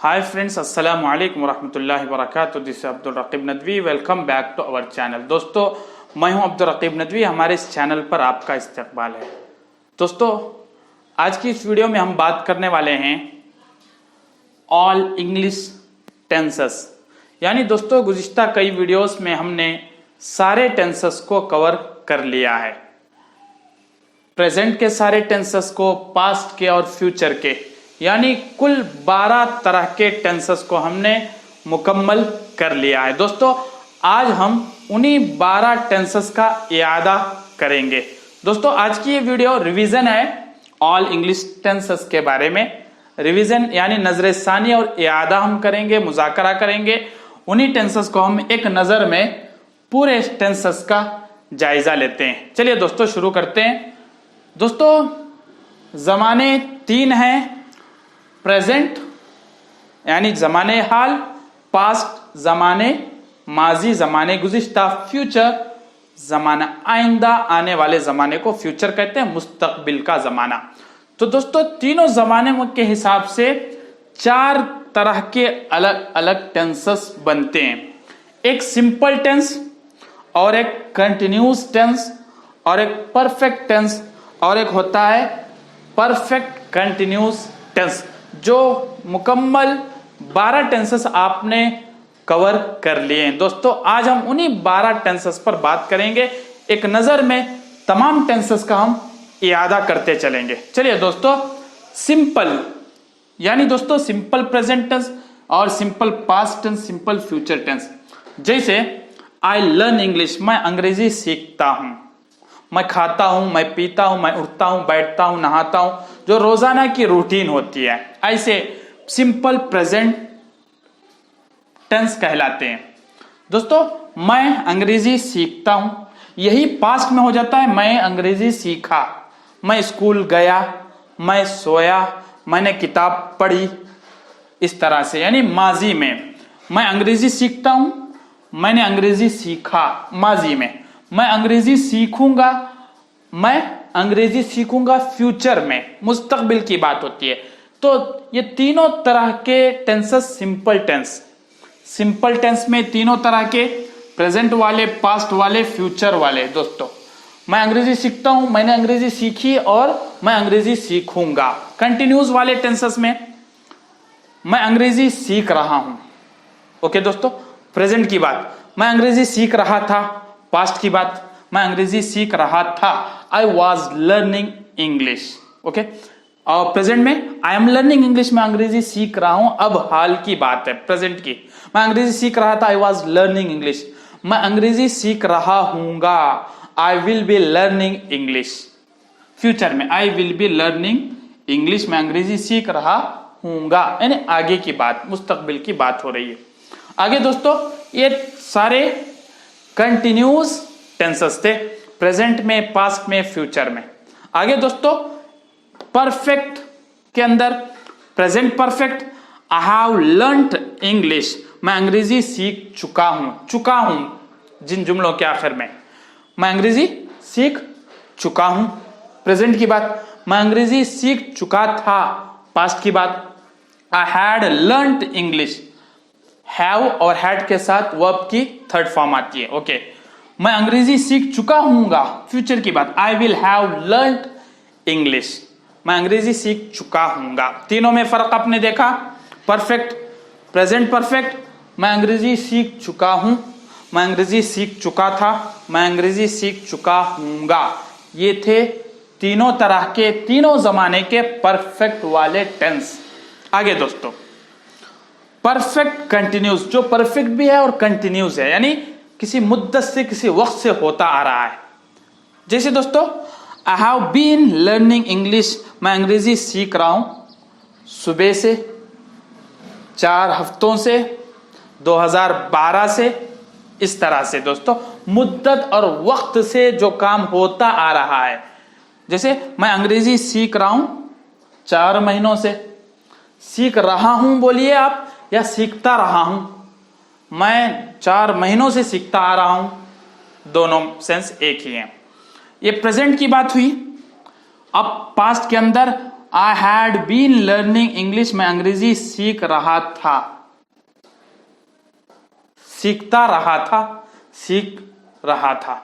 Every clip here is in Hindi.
हाय फ्रेंड्स, अस्सलाम वालेकुम वरहमतुल्लाहि वबरकातुहू। This Abdul Raqeeb Nadvi. Welcome back to our channel. दोस्तों, मैं हूं अब्दुल रकीब नदवी। हमारे इस चैनल पर आपका इस्तकबाल है। दोस्तों, आज की इस वीडियो में हम बात करने वाले हैं ऑल इंग्लिश टेंसेस। यानी दोस्तों, गुज़िश्ता कई वीडियोस में हमने सारे टेंसेस को कवर कर लिया है। प्रेजेंट के सारे टेंसेस को, पास्ट के और फ्यूचर के, यानी कुल 12 तरह के टेंसेस को हमने मुकम्मल कर लिया है। दोस्तों, आज हम उन्हीं 12 टेंसेस का इयादा करेंगे। दोस्तों, आज की ये वीडियो रिवीजन है ऑल इंग्लिश टेंसेस के बारे में। रिवीजन यानी नजर सानी और इयादा हम करेंगे, मुज़ाकरा करेंगे। उन्हीं टेंसेस को हम एक नज़र में पूरे टेंसेस का जायजा लेते हैं। चलिए दोस्तों, शुरू करते हैं। दोस्तों, ज़माने 3 हैं। प्रेजेंट यानी ज़माने हाल, पास्ट ज़माने माजी, ज़माने गुज़िश्ता, फ्यूचर ज़माना आइंदा, आने वाले ज़माने को फ्यूचर कहते हैं, मुस्तकबिल का ज़माना। तो दोस्तों, तीनों ज़माने के हिसाब से 4 तरह के अलग अलग टेंसेस बनते हैं। एक सिंपल टेंस, और एक कंटिन्यूस टेंस, और एक परफेक्ट टेंस, और एक होता है परफेक्ट कंटिन्यूस टेंस। जो मुकम्मल 12 टेंसेस आपने कवर कर लिए हैं। दोस्तों, आज हम उन्हीं 12 टेंसेस पर बात करेंगे। एक नज़र में तमाम टेंसेस का हम इयादा करते चलेंगे। चलिए दोस्तों, सिंपल यानी दोस्तों सिंपल प्रेजेंट टेंस और simple past tense, simple future tense. जैसे आई लर्न इंग्लिश, मैं अंग्रेजी सीखता हूं। मैं खाता हूं, मैं पीता हूं, मैं उठता हूं, बैठता हूं, नहाता हूं, जो रोजाना की रूटीन होती है, ऐसे सिंपल प्रेजेंट टेंस कहलाते हैं। दोस्तों, मैं अंग्रेजी सीखता हूं, यही पास्ट में हो जाता है मैं अंग्रेजी सीखा। मैं स्कूल गया, मैं सोया, मैंने किताब पढ़ी, इस तरह से, यानी माजी में मैं अंग्रेजी सीखता हूं, मैंने अंग्रेजी सीखा माजी में। मैं अंग्रेजी सीखूंगा, मैं अंग्रेजी सीखूंगा फ्यूचर में, मुस्तकबिल की बात होती है। तो ये तीनों तरह के tenses simple tense. Simple tense में तीनों तरह के, प्रेजेंट वाले, पास्ट वाले, फ्यूचर वाले। दोस्तों, मैं अंग्रेजी सीखता हूं, मैंने अंग्रेजी सीखी, और मैं अंग्रेजी सीखूंगा। कंटिन्यूस वाले टेंसेस में मैं अंग्रेजी सीख रहा हूं। ओके दोस्तों, प्रेजेंट की बात मैं अंग्रेजी सीख रहा था, पास्ट की बात मैं अंग्रेजी सीख रहा था, I was learning English. Okay, और प्रेजेंट में आई एम लर्निंग इंग्लिश, मैं अंग्रेजी सीख रहा हूं। अब हाल की बात है, प्रेजेंट की, मैं अंग्रेजी सीख रहा था, आई वॉज लर्निंग इंग्लिश। मैं अंग्रेजी सीख रहा हूंगा, I will be learning English. Future में I will be learning English, मैं अंग्रेजी सीख रहा हूंगा, यानी आगे की बात, मुस्तकबिल की बात हो रही है। आगे दोस्तों, ये सारे कंटिन्यूस टेंसेस थे, प्रेजेंट में, पास्ट में, फ्यूचर में। आगे दोस्तों, परफेक्ट के अंदर present perfect, I have learned English, मैं अंग्रेजी सीख चुका हूं, जिन जुमलों के आखिर में मैं अंग्रेजी सीख चुका हूं। प्रेजेंट की बात मैं अंग्रेजी सीख चुका था, पास्ट की बात I had learned English, have और हैड के साथ वर्ब की थर्ड फॉर्म आती है। ओके, मैं अंग्रेजी सीख चुका हूंगा, फ्यूचर की बात आई विल हैव लर्नड इंग्लिश, मैं अंग्रेजी सीख चुका हूंगा। तीनों में फर्क आपने देखा, परफेक्ट, प्रेजेंट परफेक्ट, मैं अंग्रेजी सीख चुका हूं, मैं अंग्रेजी सीख चुका था, मैं अंग्रेजी सीख चुका हूंगा। ये थे तीनों तरह के, तीनों जमाने के परफेक्ट वाले टेंस। आगे दोस्तों, परफेक्ट कंटिन्यूस, जो परफेक्ट भी है और कंटिन्यूस है, यानी किसी मुद्दत से, किसी वक्त से होता आ रहा है। जैसे दोस्तों, I have been learning English, मैं अंग्रेजी सीख रहा हूं सुबह से, 4 हफ्तों से, 2012 से, इस तरह से। दोस्तों, मुद्दत और वक्त से जो काम होता आ रहा है। जैसे मैं अंग्रेजी सीख रहा हूं 4 महीनों से, सीख रहा हूं बोलिए आप, या सीखता रहा हूं, मैं 4 महीनों से सीखता आ रहा हूं, दोनों सेंस एक ही हैं। ये प्रेजेंट की बात हुई। अब पास्ट के अंदर I had been learning English, मैं अंग्रेजी सीख रहा था, सीखता रहा था, सीख रहा था,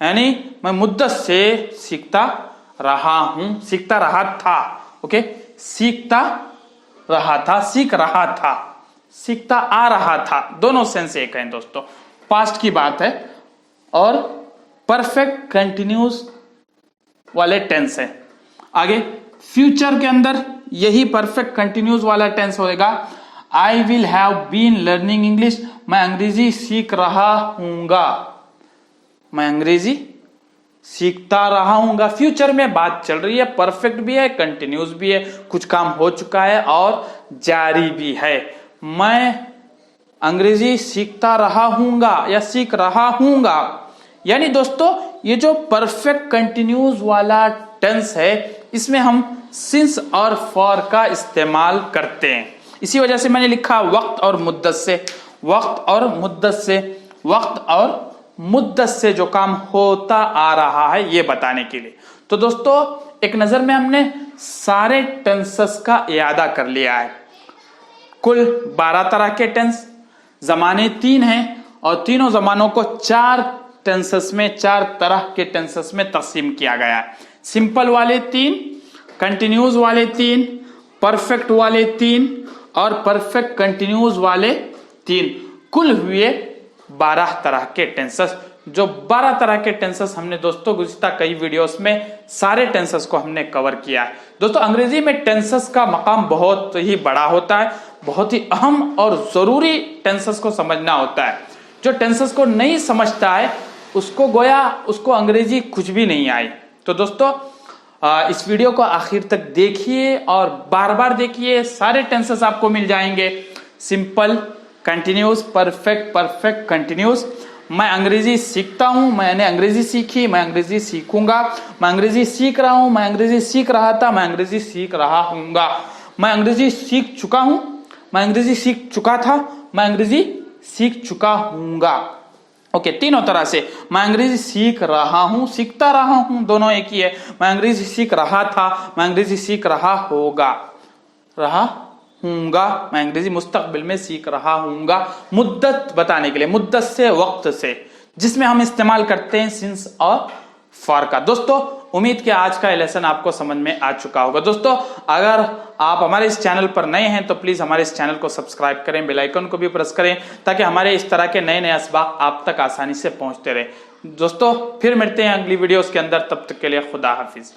यानी मैं मुद्दत से सीखता रहा हूं, सीखता रहा था। ओके, सीखता रहा था, सीख रहा था, सीखता आ रहा था, दोनों सेंस एक है दोस्तों। पास्ट की बात है और परफेक्ट कंटिन्यूस वाले टेंस है। आगे फ्यूचर के अंदर यही परफेक्ट कंटिन्यूस वाला टेंस होगा, I will have been learning English, मैं अंग्रेजी सीख रहा हूंगा, मैं अंग्रेजी सीखता रहा हूंगा। फ्यूचर में बात चल रही है, परफेक्ट भी है, कंटिन्यूस भी है, कुछ काम हो चुका है और जारी भी है। मैं अंग्रेजी सीखता रहा हूंगा या सीख रहा हूंगा, यानी दोस्तों ये जो परफेक्ट कंटिन्यूस वाला टेंस है इसमें हम सिंस और फॉर का इस्तेमाल करते हैं। इसी वजह से मैंने लिखा वक्त और मुद्दत से, वक्त और मुद्दत से, वक्त और मुद्दत से जो काम होता आ रहा है ये बताने के लिए। तो दोस्तों एक नजर में हमने सारे टेंसेस का इयादा कर लिया है। कुल 12 तरह के टेंस, जमाने 3 हैं और तीनों जमानों को 4 टेंसेस में, 4 तरह के टेंसेस में तकसीम किया गया है। सिंपल वाले 3, कंटिन्यूस वाले 3, परफेक्ट वाले 3 और परफेक्ट कंटिन्यूस वाले 3, कुल हुए 12 तरह के टेंसेस। जो 12 तरह के टेंसेस हमने दोस्तों गुज़िश्ता कई वीडियोस में सारे टेंसेस को हमने कवर किया है। दोस्तों अंग्रेजी में टेंसेस का मकाम बहुत ही बड़ा होता है, बहुत ही अहम और जरूरी टेंसेस को समझना होता है। जो टेंसेस को नहीं समझता है उसको गोया उसको अंग्रेजी कुछ भी नहीं आई। तो दोस्तों इस वीडियो को आखिर तक देखिए और बार बार देखिए, सारे टेंसेस आपको मिल जाएंगे। Simple, continuous, perfect, perfect continuous. मैं अंग्रेजी सीखता हूं, मैंने अंग्रेजी सीखी, मैं अंग्रेजी सीखूंगा, मैं अंग्रेजी सीख रहा हूं, मैं अंग्रेजी सीख रहा था, मैं अंग्रेजी सीख रहा हूंगा, मैं अंग्रेजी सीख चुका हूं, मैं अंग्रेजी सीख चुका था, मैं अंग्रेजी सीख चुका हूंगा। ओके, तीनों तरह से। मैं अंग्रेजी सीख रहा हूं, सीखता रहा हूं, दोनों एक ही है। मैं अंग्रेजी सीख रहा था, मैं अंग्रेजी सीख रहा होगा, रहा हूंगा, मैं अंग्रेजी मुस्तकबिल में सीख रहा हूंगा। मुद्दत बताने के लिए, मुद्दत से, वक्त से, जिसमें हम इस्तेमाल करते हैं सिंस और फॉर का। दोस्तों उम्मीद कि आज का लेसन आपको समझ में आ चुका होगा। दोस्तों अगर आप हमारे इस चैनल पर नए हैं तो प्लीज हमारे इस चैनल को सब्सक्राइब करें, बेल आइकन को भी प्रेस करें ताकि हमारे इस तरह के नए नए असबाक आप तक आसानी से पहुंचते रहे। दोस्तों फिर मिलते हैं अगली वीडियोस के अंदर, तब तक के लिए खुदा हाफिज।